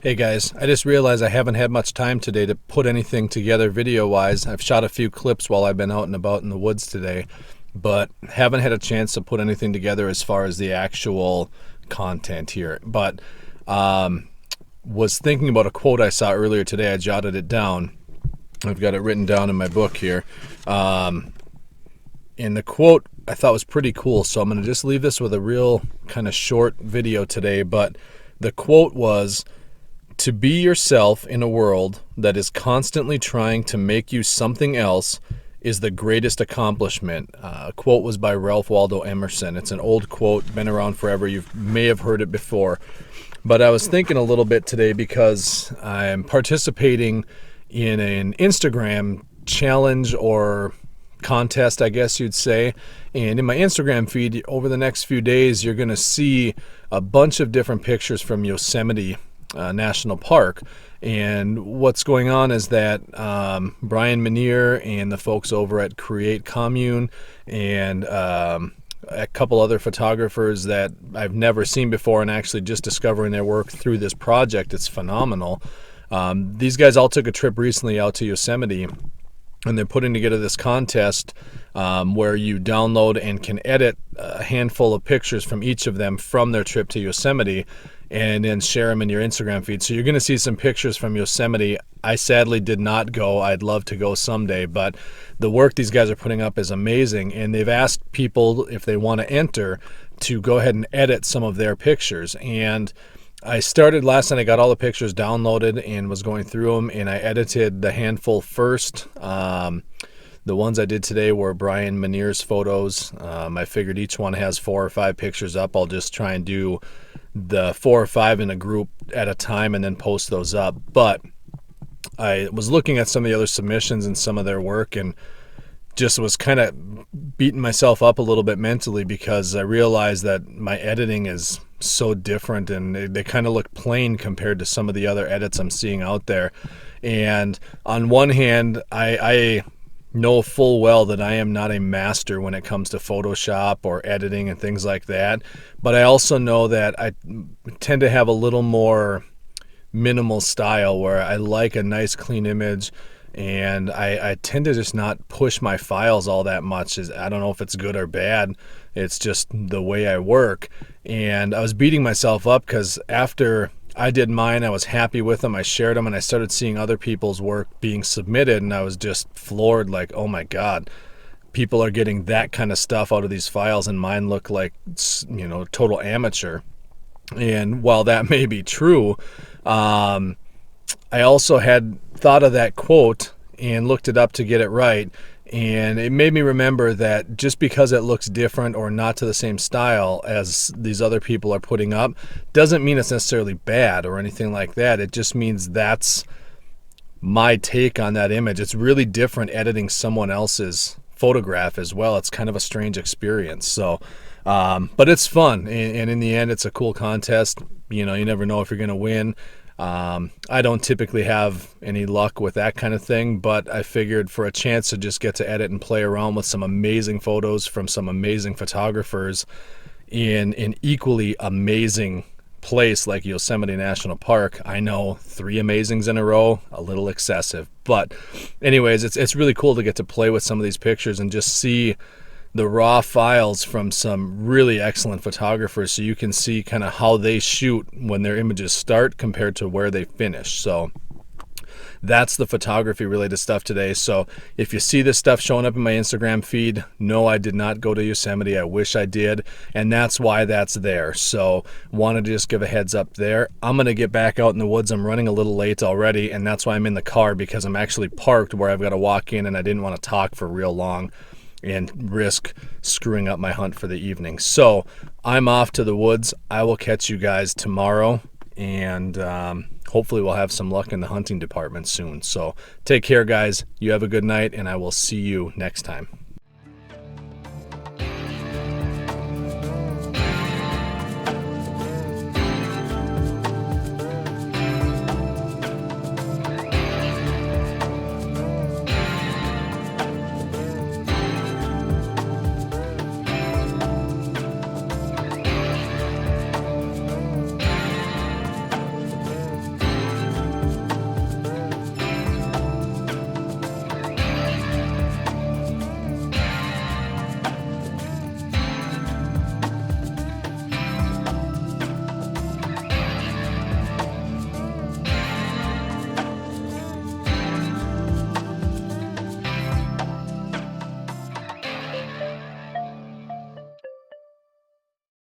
Hey guys, I just realized I haven't had much time today to put anything together video wise. I've shot a few clips while I've been out and about in the woods today, but haven't had a chance to put anything together as far as the actual content here. But was thinking about a quote I saw earlier today. I jotted it down. I've got it written down in my book here. And the quote I thought was pretty cool, so I'm going to just leave this with a real kind of short video today. But the quote was, "To be yourself in a world that is constantly trying to make you something else is the greatest accomplishment." Quote was by Ralph Waldo Emerson. It's an old quote, been around forever. You may have heard it before. But I was thinking a little bit today because I'm participating in an Instagram challenge or contest, I guess you'd say. And in my Instagram feed over the next few days, you're going to see a bunch of different pictures from Yosemite National Park. And what's going on is that Brian Minier and the folks over at Create Commune and a couple other photographers that I've never seen before, and actually just discovering their work through this project. It's phenomenal. These guys all took a trip recently out to Yosemite, and they're putting together this contest where you download and can edit a handful of pictures from each of them from their trip to Yosemite and then share them in your Instagram feed. So you're going to see some pictures from Yosemite. I sadly did not go. I'd love to go someday, but the work these guys are putting up is amazing, and they've asked people if they want to enter to go ahead and edit some of their pictures. And I started last night. I got all the pictures downloaded and was going through them, and I edited the handful first. The ones I did today were Brian Minier's photos. I figured each one has 4 or 5 pictures up. I'll just try and do the 4 or 5 in a group at a time and then post those up. But I was looking at some of the other submissions and some of their work and just was kind of beating myself up a little bit mentally because I realized that my editing is so different and they kind of look plain compared to some of the other edits I'm seeing out there. And on one hand, I know full well that I am not a master when it comes to Photoshop or editing and things like that. But I also know that I tend to have a little more minimal style where I like a nice clean image, and I tend to just not push my files all that much. I don't know if it's good or bad. It's just the way I work. And I was beating myself up because after I did mine, I was happy with them. I shared them, and I started seeing other people's work being submitted, and I was just floored, like, oh my God, people are getting that kind of stuff out of these files, and mine look like, total amateur. And while that may be true, I also had thought of that quote and looked it up to get it right. And it made me remember that just because it looks different or not to the same style as these other people are putting up doesn't mean it's necessarily bad or anything like that. It just means that's my take on that image. It's really different editing someone else's photograph as well. It's kind of a strange experience. So, but it's fun. And in the end, it's a cool contest. You never know if you're going to win. I don't typically have any luck with that kind of thing, but I figured for a chance to just get to edit and play around with some amazing photos from some amazing photographers in an equally amazing place like Yosemite National Park. I know 3 amazings in a row, a little excessive, but anyways, it's really cool to get to play with some of these pictures and just see the raw files from some really excellent photographers, so you can see kind of how they shoot when their images start compared to where they finish. So that's the photography related stuff today. So if you see this stuff showing up in my Instagram feed, no, I did not go to Yosemite. I wish I did, and that's why that's there. So wanted to just give a heads up there. I'm going to get back out in the woods. I'm running a little late already, and that's why I'm in the car, because I'm actually parked where I've got to walk in, and I didn't want to talk for real long and risk screwing up my hunt for the evening. So I'm off to the woods. I will catch you guys tomorrow, and hopefully we'll have some luck in the hunting department soon. So take care, guys. You have a good night, and I will see you next time.